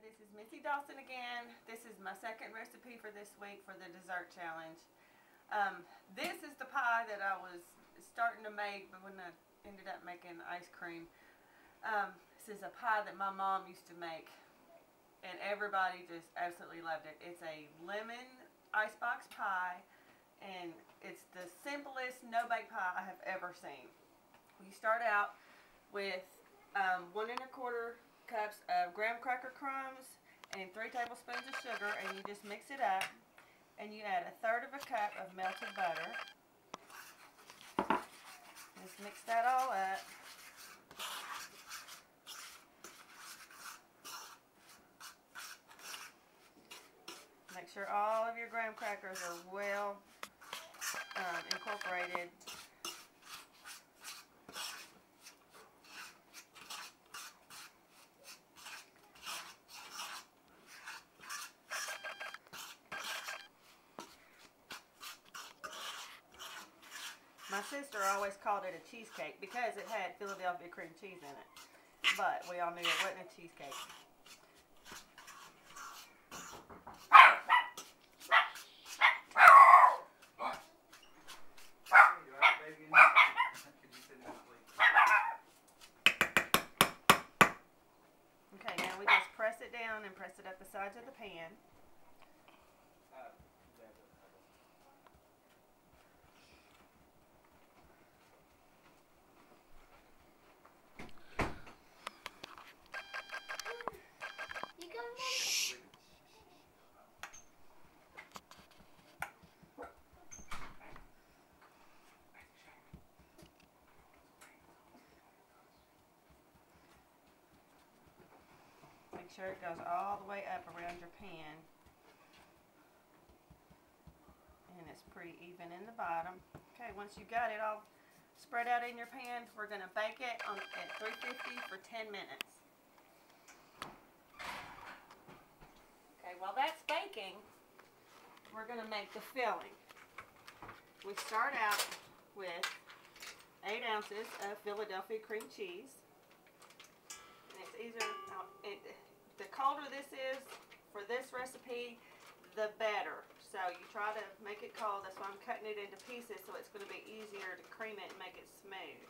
This is Missy Dawson again. This is my second recipe for this week for the dessert challenge. This is the pie that I was starting to make, but when I ended up making ice cream. This is a pie that my mom used to make, and everybody just absolutely loved it. It's a lemon icebox pie, and it's the simplest no-bake pie I have ever seen. You start out with 1 1/4 cups of graham cracker crumbs and 3 tablespoons of sugar, and you just mix it up, and you add 1/3 cup of melted butter. Just mix that all up. Make sure all of your graham crackers are well incorporated. My sister always called it a cheesecake because it had Philadelphia cream cheese in it. But we all knew it wasn't a cheesecake. Okay, now we just press it down and press it up the sides of the pan. Make sure it goes all the way up around your pan, and it's pretty even in the bottom. Okay, once you got it all spread out in your pan, we're going to bake it at 350 for 10 minutes. Okay, while that's baking, we're going to make the filling. We start out with 8 ounces of Philadelphia cream cheese. And it's easier, the colder this is for this recipe, the better. So you try to make it cold. That's why I'm cutting it into pieces, so it's going to be easier to cream it and make it smooth.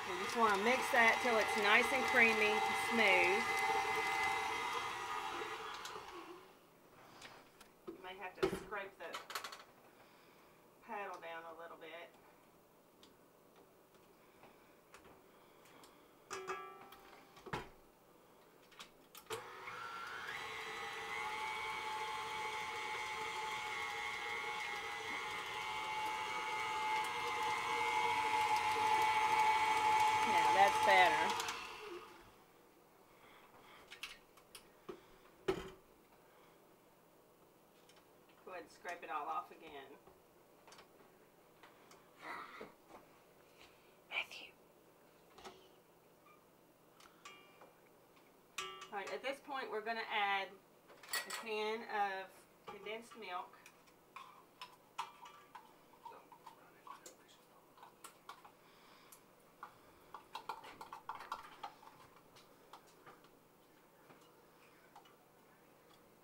You just want to mix that till it's nice and creamy and smooth. You may have to scrape the paddle down a little bit. That's better. Go ahead and scrape it all off again. Matthew. Alright, at this point we're going to add a can of condensed milk.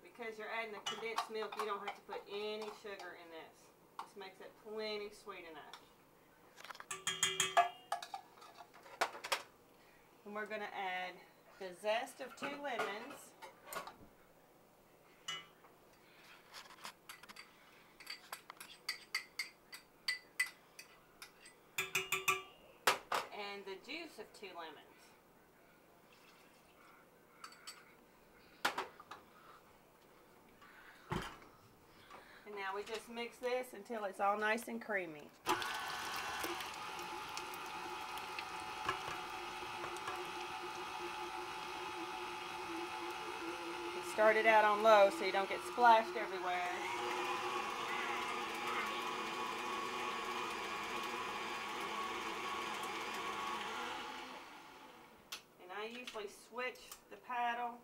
Because you're adding the condensed milk, you don't have to put any sugar in this. This makes it plenty sweet enough. And we're going to add the zest of 2 lemons. And the juice of 2 lemons. And now we just mix this until it's all nice and creamy. Start it out on low so you don't get splashed everywhere. usually switch the paddle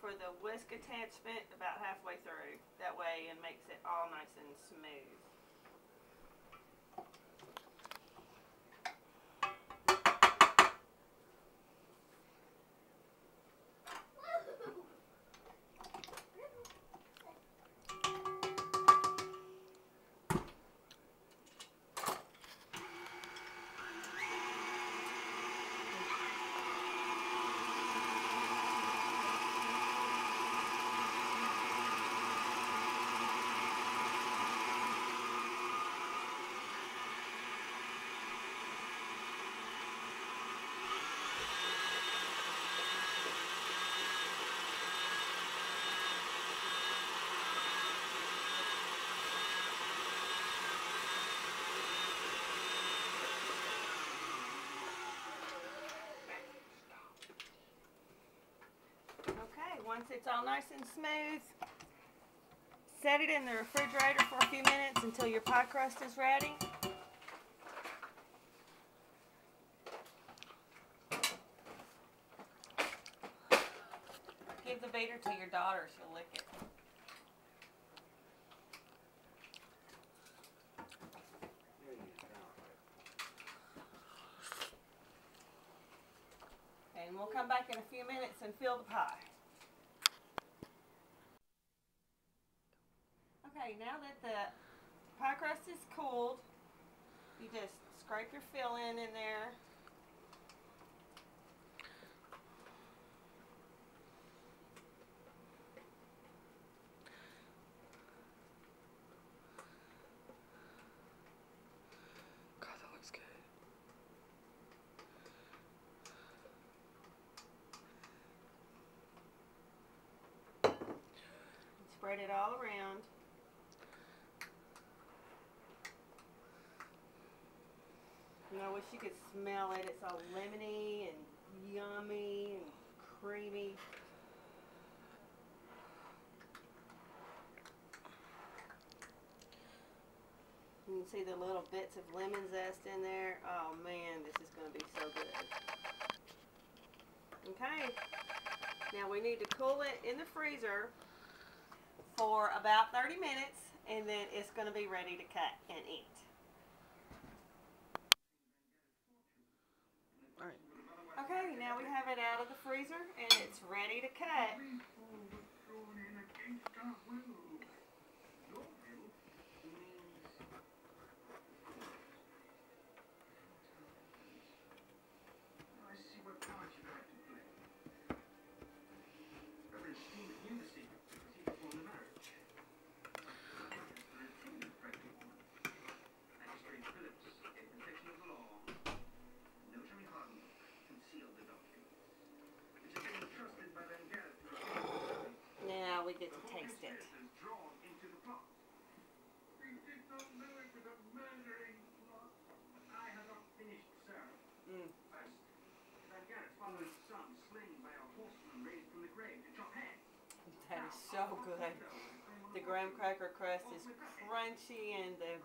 for the whisk attachment about halfway through. That way it makes it all nice and smooth. Once it's all nice and smooth, set it in the refrigerator for a few minutes until your pie crust is ready. Give the beater to your daughter, she'll lick it. And we'll come back in a few minutes and fill the pie. Okay, now that the pie crust is cooled, you just scrape your filling in there. God, that looks good. Spread it all around. I wish you could smell it. It's all lemony and yummy and creamy. You can see the little bits of lemon zest in there. Oh man, this is going to be so good. Okay, now we need to cool it in the freezer for about 30 minutes and then it's going to be ready to cut and eat. Okay, now we have it out of the freezer and it's ready to cut. Now we get to taste it. That is so good. The graham cracker crust is crunchy and the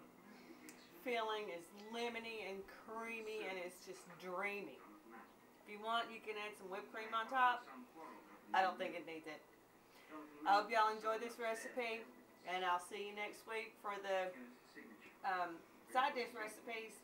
filling is lemony and creamy and it's just dreamy. If you want, you can add some whipped cream on top. I don't think it needs it. I hope y'all enjoy this recipe, and I'll see you next week for the side dish recipes.